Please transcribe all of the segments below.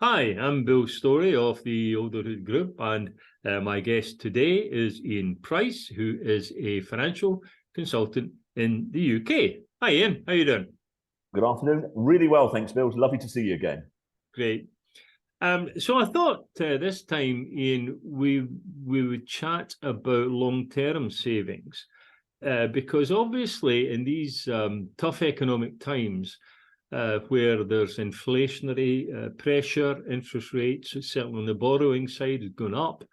Hi, I'm Bill Story of the Alderhood Group, and my guest today is Ian Price, who is a financial consultant in the UK. Hi, Ian. How you doing? Good afternoon. Really well, thanks, Bill. It's lovely to see you again. Great. So I thought this time, Ian, we would chat about long-term savings, because obviously in these tough economic times, where there's inflationary pressure, interest rates, certainly on the borrowing side, has gone up.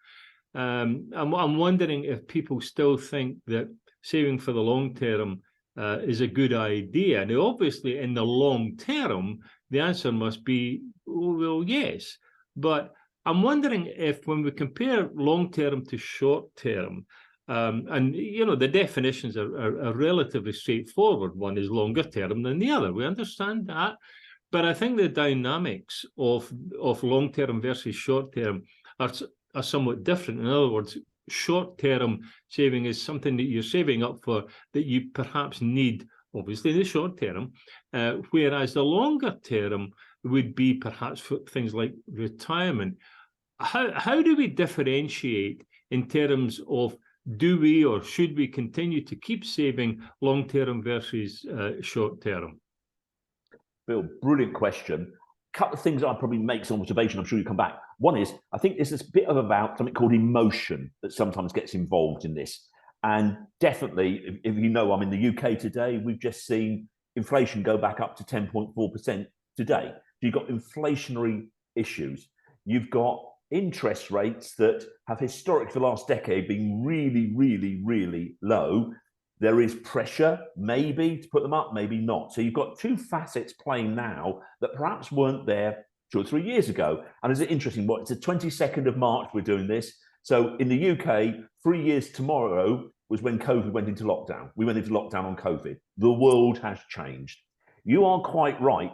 I'm wondering if people still think that saving for the long term is a good idea. Now, obviously, in the long term, the answer must be, well, yes. But I'm wondering if when we compare long term to short term, and the definitions are relatively straightforward. One is longer term than the other. We understand that, but I think the dynamics of long term versus short term are somewhat different. In other words, short term saving is something that you're saving up for that you perhaps need, obviously, in the short term, whereas the longer term would be perhaps for things like retirement. How do we differentiate in terms of, do we or should we continue to keep saving long-term versus short-term? Bill, brilliant question. A couple of things I'd probably make some observation. I'm sure you come back. One is, I think this is a bit of about something called emotion that sometimes gets involved in this. And definitely, if you know I'm in the UK today, we've just seen inflation go back up to 10.4% today. So you've got inflationary issues. You've got interest rates that have historically for the last decade been really, really, really low. There is pressure, maybe, to put them up, maybe not. So you've got two facets playing now that perhaps weren't there 2 or 3 years ago. And is it interesting? It's the 22nd of March we're doing this. So in the UK, 3 years tomorrow was when COVID went into lockdown. We went into lockdown on COVID. The world has changed. You are quite right.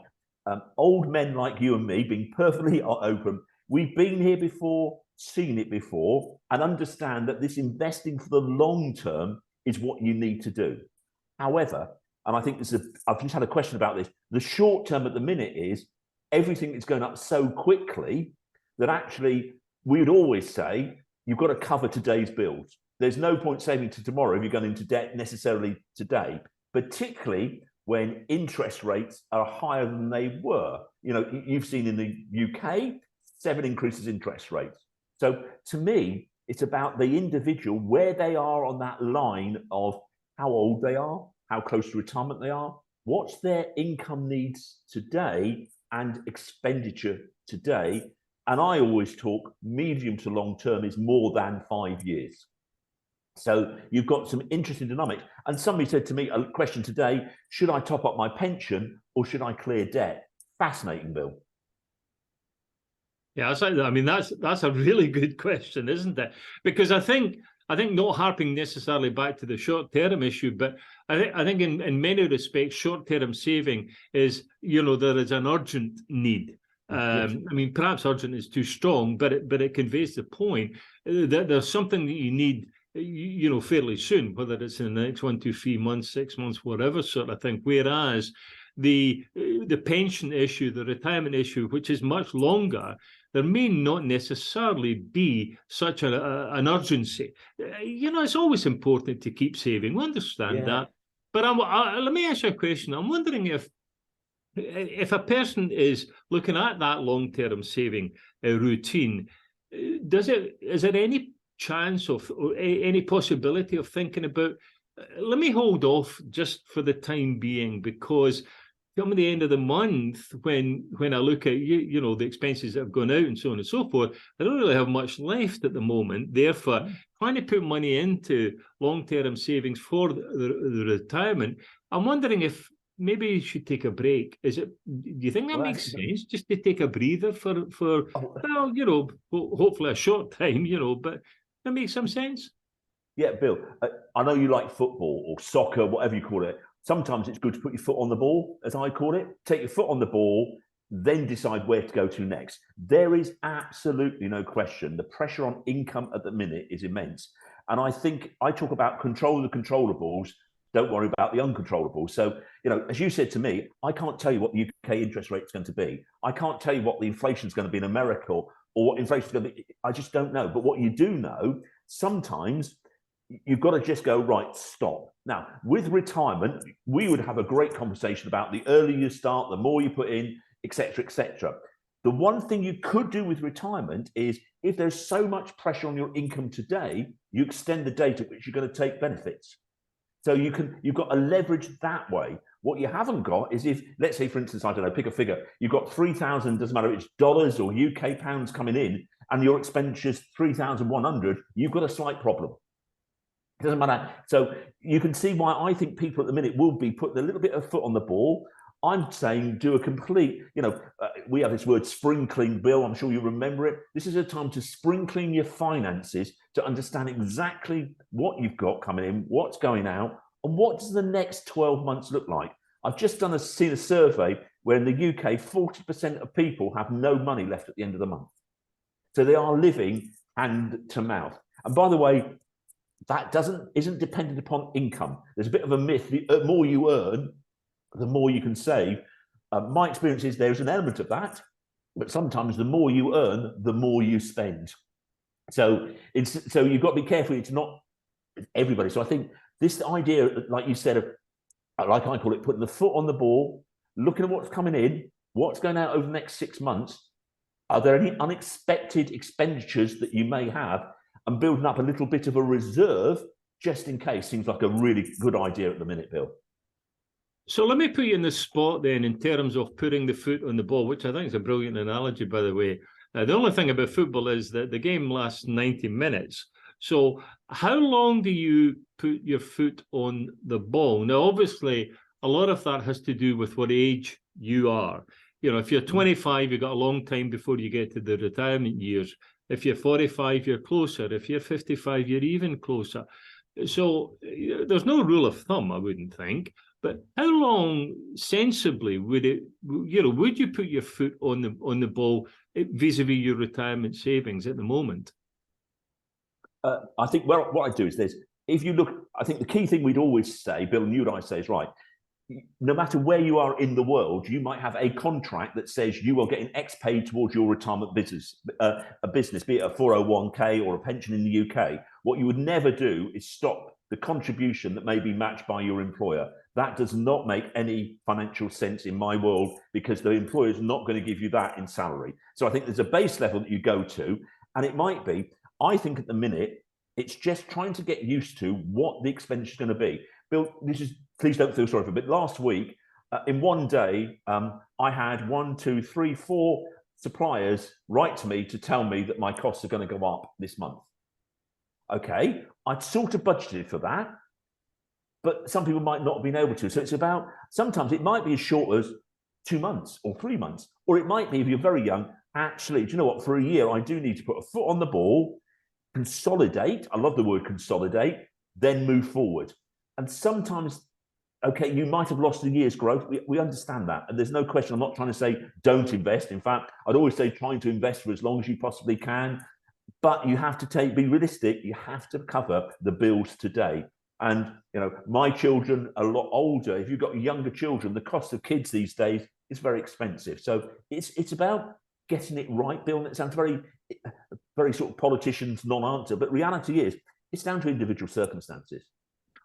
Old men like you and me, being perfectly open, we've been here before, seen it before, and understand that this investing for the long term is what you need to do. However, and I think I've just had a question about this, the short term at the minute is everything is going up so quickly that actually we would always say you've got to cover today's bills. There's no point saving to tomorrow if you're going into debt necessarily today, particularly when interest rates are higher than they were. You've seen in the UK, 7 increases in interest rates. So to me, it's about the individual, where they are on that line of how old they are, how close to retirement they are, what's their income needs today and expenditure today. And I always talk medium to long term is more than 5 years. So you've got some interesting dynamics. And somebody said to me, a question today, should I top up my pension or should I clear debt? Fascinating, Bill. Yeah, that's a really good question, isn't it? Because I think not harping necessarily back to the short-term issue, but I think in many respects, short-term saving is, there is an urgent need. Perhaps urgent is too strong, but it conveys the point that there's something that you need, fairly soon, whether it's in the next 1 to 3 months, 6 months, whatever sort of thing. Whereas the pension issue, the retirement issue, which is much longer, there may not necessarily be such an urgency. It's always important to keep saving. We understand that. But let me ask you a question. I'm wondering if a person is looking at that long-term saving routine, is there any chance of, or any possibility of thinking about, let me hold off just for the time being, because come the end of the month, when I look at the expenses that have gone out and so on and so forth, I don't really have much left at the moment. Therefore, trying to put money into long-term savings for the retirement, I'm wondering if maybe you should take a break. Do you think that makes sense? Just to take a breather for hopefully a short time, but that makes some sense. Yeah, Bill, I know you like football or soccer, whatever you call it. Sometimes it's good to put your foot on the ball, as I call it. Take your foot on the ball, then decide where to go to next. There is absolutely no question. The pressure on income at the minute is immense. And I think I talk about control the controllables, don't worry about the uncontrollable. So, as you said to me, I can't tell you what the UK interest rate is going to be. I can't tell you what the inflation is going to be in America or what inflation is going to be. I just don't know. But what you do know, sometimes you've got to just go, right, stop. Now, with retirement, we would have a great conversation about the earlier you start, the more you put in, etc., etc. The one thing you could do with retirement is, if there's so much pressure on your income today, you extend the date at which you're going to take benefits. So you've got to leverage that way. What you haven't got is, if, let's say, for instance, I don't know, pick a figure, you've got 3,000, doesn't matter if it's dollars or UK pounds coming in, and your expenditure's 3,100, you've got a slight problem. It doesn't matter. So you can see why I think people at the minute will be putting a little bit of foot on the ball. I'm saying do a complete, we have this word spring clean, Bill. I'm sure you remember it. This is a time to spring clean your finances, to understand exactly what you've got coming in, what's going out, and what does the next 12 months look like. I've just seen a survey where in the UK, 40% of people have no money left at the end of the month. So they are living hand to mouth. And by the way, that isn't dependent upon income. There's a bit of a myth. The more you earn, the more you can save. My experience is there's an element of that, but sometimes the more you earn, the more you spend. So you've got to be careful. It's not everybody. So I think this idea, like you said, like I call it, putting the foot on the ball, looking at what's coming in, what's going out over the next 6 months. Are there any unexpected expenditures that you may have? And building up a little bit of a reserve just in case seems like a really good idea at the minute, Bill. So let me put you in the spot then, in terms of putting the foot on the ball, which I think is a brilliant analogy, by the way. The only thing about football is that the game lasts 90 minutes. So how long do you put your foot on the ball? Now, obviously, a lot of that has to do with what age you are. If you're 25, you've got a long time before you get to the retirement years. If you're 45, you're closer. If you're 55, you're even closer. So there's no rule of thumb, I wouldn't think. But how long, sensibly, would you put your foot on the ball vis-a-vis your retirement savings at the moment? I think, well, what I do is this. If you look, I think the key thing we'd always say, Bill, and you and I say is right. No matter where you are in the world, you might have a contract that says you are getting X paid towards your retirement business, be it a 401k or a pension in the UK. What you would never do is stop the contribution that may be matched by your employer. That does not make any financial sense in my world, because the employer is not going to give you that in salary. So I think there's a base level that you go to, and it might be, I think at the minute, it's just trying to get used to what the expenditure is going to be. Bill, please don't feel sorry for it, but last week, in one day, I had 1, 2, 3, 4 suppliers write to me to tell me that my costs are going to go up this month. Okay, I'd sort of budgeted for that, but some people might not have been able to. So it's about, sometimes it might be as short as 2 months or 3 months, or it might be, if you're very young, actually, do you know what, for a year, I do need to put a foot on the ball, consolidate, I love the word consolidate, then move forward. And sometimes, okay, you might have lost a year's growth. We understand that. And there's no question. I'm not trying to say don't invest. In fact, I'd always say trying to invest for as long as you possibly can. But you have to be realistic. You have to cover the bills today. And, my children are a lot older. If you've got younger children, the cost of kids these days is very expensive. So it's about getting it right, Bill. And it sounds very, very sort of politician's non-answer. But reality is, it's down to individual circumstances.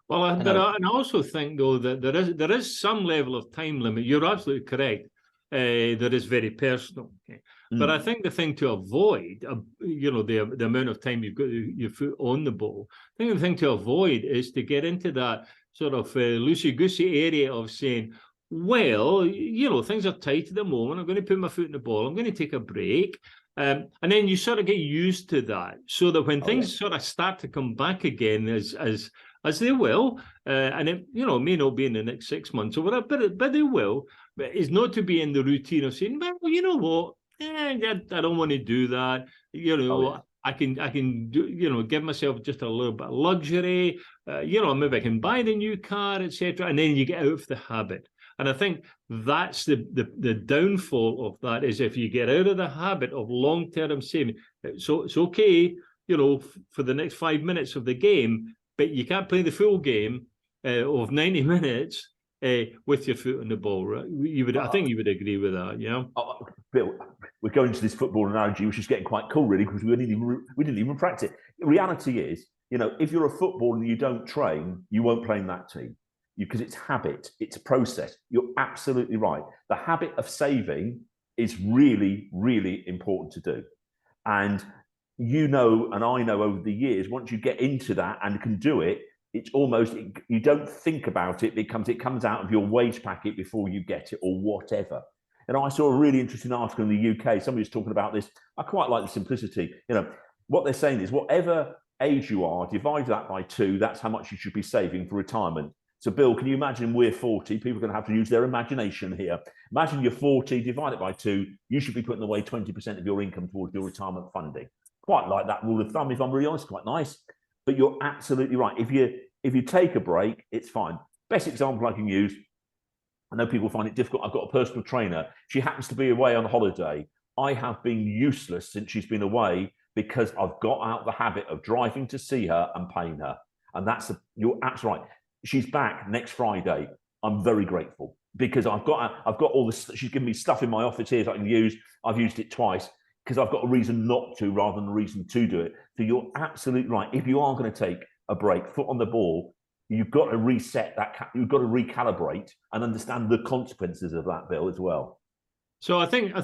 Well, and I also think, though, that there is some level of time limit. You're absolutely correct. That is very personal. Okay? But I think the thing to avoid, the amount of time you've got your foot on the ball, I think the thing to avoid is to get into that sort of loosey-goosey area of saying, well, things are tight at the moment. I'm going to put my foot in the ball. I'm going to take a break. And then you sort of get used to that, so that when things sort of start to come back again, as they will, and it may not be in the next 6 months or whatever, but they will. But it's not to be in the routine of saying, well, you know what, I don't want to do that. I can do, give myself just a little bit of luxury. Maybe I can buy the new car, etc. And then you get out of the habit. And I think that's the downfall of that, is if you get out of the habit of long-term saving. So it's okay, for the next 5 minutes of the game, but you can't play the full game of 90 minutes with your foot on the ball, right? I think you would agree with that, you know? Bill, we're going to this football analogy, which is getting quite cool, really, because we didn't even practice. The reality is, you know, if you're a footballer and you don't train, you won't play in that team because it's habit, it's a process. You're absolutely right. The habit of saving is really, really important to do. And you know, and I know over the years, once you get into that and can do it, it's almost, you don't think about it, it comes out of your wage packet before you get it or whatever. And I saw a really interesting article in the UK. Somebody was talking about this. I quite like the simplicity. You know, what they're saying is whatever age you are, divide that by 2, that's how much you should be saving for retirement. So, Bill, can you imagine we're 40? People are going to have to use their imagination here. Imagine you're 40, divide it by 2, you should be putting away 20% of your income towards your retirement funding. Quite like that rule of thumb, if I'm really honest, quite nice. But you're absolutely right. If you take a break, it's fine. Best example I can use, I know people find it difficult. I've got a personal trainer. She happens to be away on holiday. I have been useless since she's been away because I've got out the habit of driving to see her and paying her. And you're absolutely right. She's back next Friday. I'm very grateful because I've got all this. She's given me stuff in my office here that I can use. I've used it twice because I've got a reason not to rather than a reason to do it. So you're absolutely right. If you are going to take a break, foot on the ball, you've got to reset that. You've got to recalibrate and understand the consequences of that, Bill, as well. So I think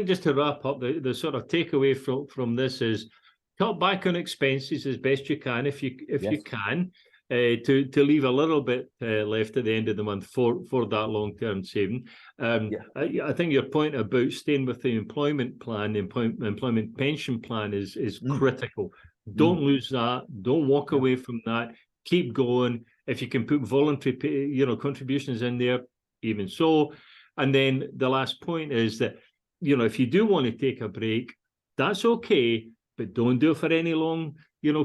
just to wrap up, the sort of takeaway from this is cut back on expenses as best you can if you can. To leave a little bit left at the end of the month for that long-term saving. I think your point about staying with the employment plan, the employment pension plan is critical. Don't lose that. Don't walk away from that. Keep going. If you can put voluntary, contributions in there, even so. And then the last point is that, if you do want to take a break, that's okay, but don't do it for any long,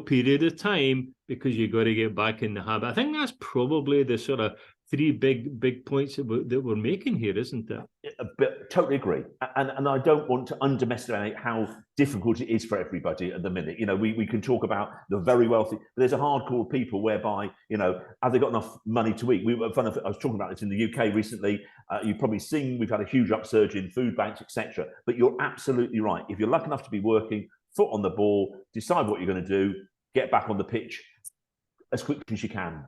period of time because you got to get back in the habit. I think that's probably the sort of 3 big points that we're making here, isn't it? Totally agree. And I don't want to underestimate how difficult it is for everybody at the minute. We can talk about the very wealthy, but there's a hardcore people whereby, have they got enough money to eat? I was talking about this in the UK recently. You've probably seen we've had a huge upsurge in food banks, etc. But you're absolutely right. If you're lucky enough to be working, foot on the ball, decide what you're going to do, get back on the pitch as quickly as you can.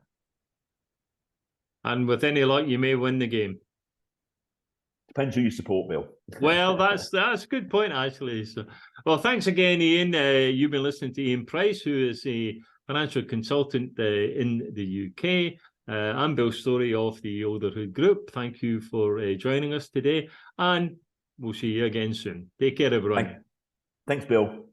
And with any luck, you may win the game. Depends who you support, Bill. Well, that's a good point, actually. So, well, thanks again, Ian. You've been listening to Ian Price, who is a financial consultant in the UK. I'm Bill Story of the Olderhood Group. Thank you for joining us today, and we'll see you again soon. Take care, everyone. Thanks, Bill.